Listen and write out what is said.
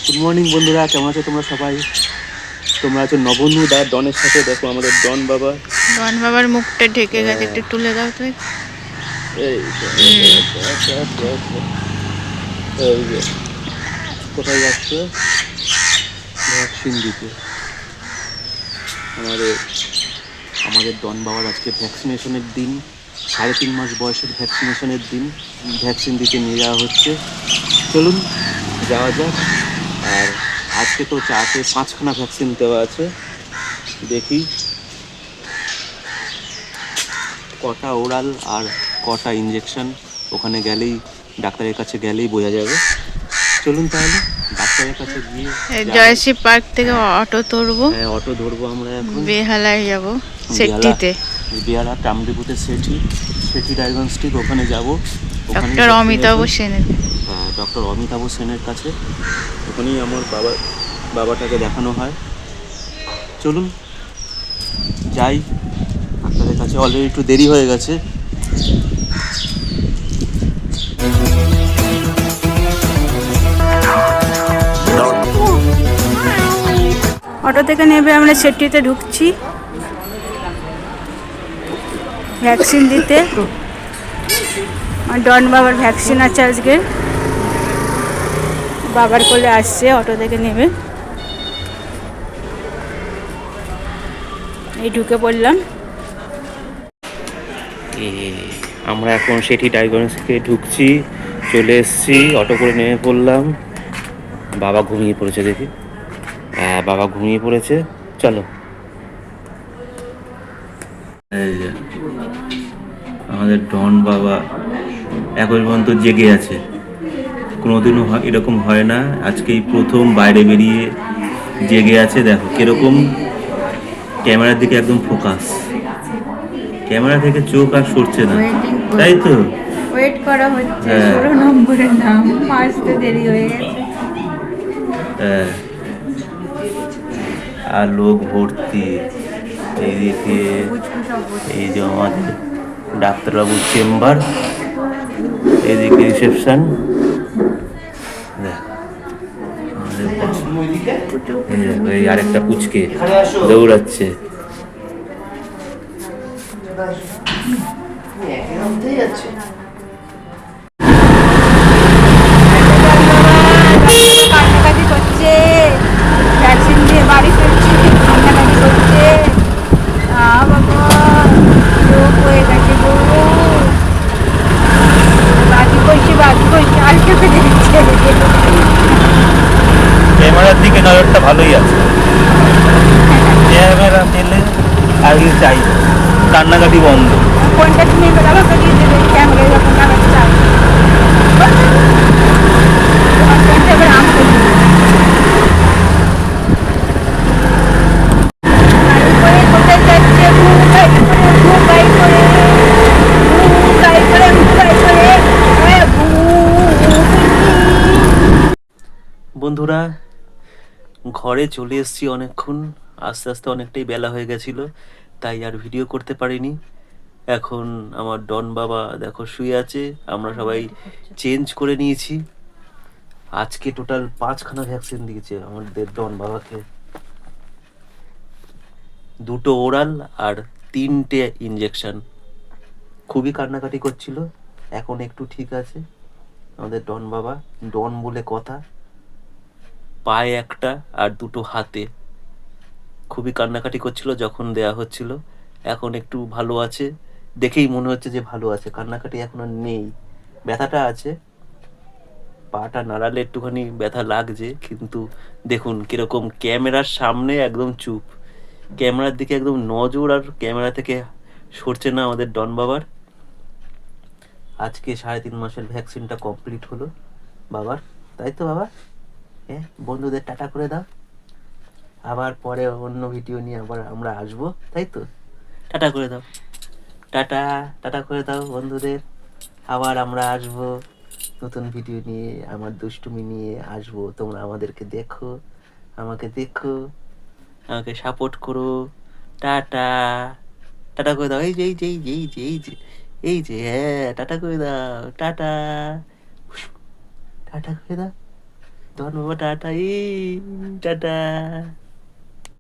Good morning বন্ধুরা, কেমন আছো তোমরা সবাই? তোমরা আছো নবনু দা ডনের সাথে। দেখো আমাদের ডন বাবা। ডন বাবার মুখটা ঢেকে গেছে, একটু তুলে দাও তো। এই এই যে কোথায় যাচ্ছে? ভ্যাকসিন দিতে। আমাদের আমাদের ডন বাবার আজকে ভ্যাকসিনেশনের দিন। 3.5 মাস বয়সের ভ্যাকসিনেশনের দিন। ভ্যাকসিন দিতে নিয়ে যাওয়া হচ্ছে। চলুন যাওয়া যাক। আর আজকে তো 5খানা ভ্যাকসিন দেওয়া আছে। দেখি কটা ওরাল আর কটা ইঞ্জেকশন, ওখানে গেলেই, ডাক্তারের কাছে গেলেই বোঝা যাবে। চলুন তাহলে ডাক্তারের কাছে গিয়ে জয়শ্রী পার্ক থেকে অটো ধরবো। হ্যাঁ, অটো ধরবো আমরা এখন। বেহালায় যাব, সেটিতে। বেহালা ট্রামডিপুতে সেটি ডায়াগনস্টিক, ওখানে যাব। ডক্টর অমিতাভ সেনের। হ্যাঁ, ডক্টর অমিতাভ সেনের কাছে। ওখানেই আমার বাবাটাকে দেখানো হয়। চলুন যাই ডাক্তারের কাছে। অলরেডি একটু দেরি হয়ে গেছে। অটো থেকে নেমে আমরা সেটিতে ঢুকছি ভ্যাকসিন দিতে। ডন বাবার ভ্যাকসিন আছে আজকে। বাবার কোলে আসছে অটো থেকে নেমে। এই ঢুকে পড়লাম। আমরা এখন সেটি ডায়াগনস্টিকে ঢুকছি। চলে এসেছি, অটো করে নেমে পড়লাম। বাবা ঘুমিয়ে পড়েছে, দেখি। হ্যাঁ, বাবা ঘুমিয়ে পড়েছে। চলো। এই যে আমাদের ডন বাবা এখন পর্যন্ত জেগে আছে। কোনোদিনও এরকম হয় না, আজকেই প্রথম বাইরে বেরিয়ে জেগে আছে। দেখো কিরকম ক্যামেরার দিকে একদম ফোকাস। ক্যামেরা থেকে চোখ আর সরছে না, তাই তো? ওয়েট করা হচ্ছে 16 নম্বরের নাম, আসতে দেরি হয়ে গেছে। হ্যাঁ, আর লোক ভর্তি। এইদিকে এই যে আমাদের ডাক্তারবাবুর চেম্বার, এদিকে রিসেপশন। এই আরেকটা পুচকে দৌড়াচ্ছে। কান্নাকাটি করছে, ভ্যাকসিন দিয়ে বাড়ি ফিরছি, কান্নাকাটি করছে। বাবা চোখ হয়ে গেছে গো। বাজি করছে আর চোখে দেখছে। ক্যামেরার দিকে নজরটা ভালোই আছে। ক্যামেরা পেলে আর কিছু চাই না, কান্নাকাটি বন্ধ। ফোনটা তুমি ব্যবস্থা দিয়ে দেবে, ক্যামেরায় যখন কাগজটা আছে তোমার ফোনটা এবার আম করে দেবে। কোথায় যাচ্ছে? বন্ধুরা, ঘরে চলে এসেছি অনেকক্ষণ। আস্তে আস্তে অনেকটাই বেলা হয়ে গেছিল, তাই আর ভিডিও করতে পারিনি। এখন আমার ডন বাবা দেখো শুয়ে আছে। আমরা সবাই চেঞ্জ করে নিয়েছি। আজকে টোটাল 5খানা ভ্যাকসিন দিয়েছে আমাদের ডন বাবাকে। 2টো ওরাল আর 3টে ইঞ্জেকশন। খুবই কান্নাকাটি করছিল, এখন একটু ঠিক আছে আমাদের ডন বাবা। ডন বলে কথা, পায়ে একটা আর 2টো হাতে। খুবই কান্নাকাটি করছিল যখন দেয়া হচ্ছিল। এখন একটু ভালো আছে, দেখেই মনে হচ্ছে যে ভালো আছে। কান্নাকাটি এখন আর নেই। ব্যথাটা আছে, পাটা নাড়ালে একটুখানি ব্যথা লাগছে, কিন্তু দেখুন কিরকম ক্যামেরার সামনে একদম চুপ। ক্যামেরার দিকে একদম নজর, আর ক্যামেরা থেকে সরছে না আমাদের ডন বাবার। আজকে 3.5 মাসের ভ্যাকসিনটা কমপ্লিট হলো বাবার, তাই তো বাবা? হ্যাঁ, বন্ধুদের টাটা করে দাও। আবার পরে অন্য ভিডিও নিয়ে আবার আমরা আসবো, তাই তো? টাটা করে দাও। টাটা টাটা করে দাও বন্ধুদের। আবার আমরা আসবো নতুন ভিডিও নিয়ে, আমার দুষ্টুমি নিয়ে আসবো। তোমরা আমাদেরকে দেখো, আমাকে দেখো, আমাকে সাপোর্ট করো। টাটা টাটা করে দাও। এই যে এই যে এই যে এই যে এই যে এই যে হ্যাঁ, টাটা করে দাও। টাটা টাটা করে দাও। ডন বাবা টাটা, টাটা।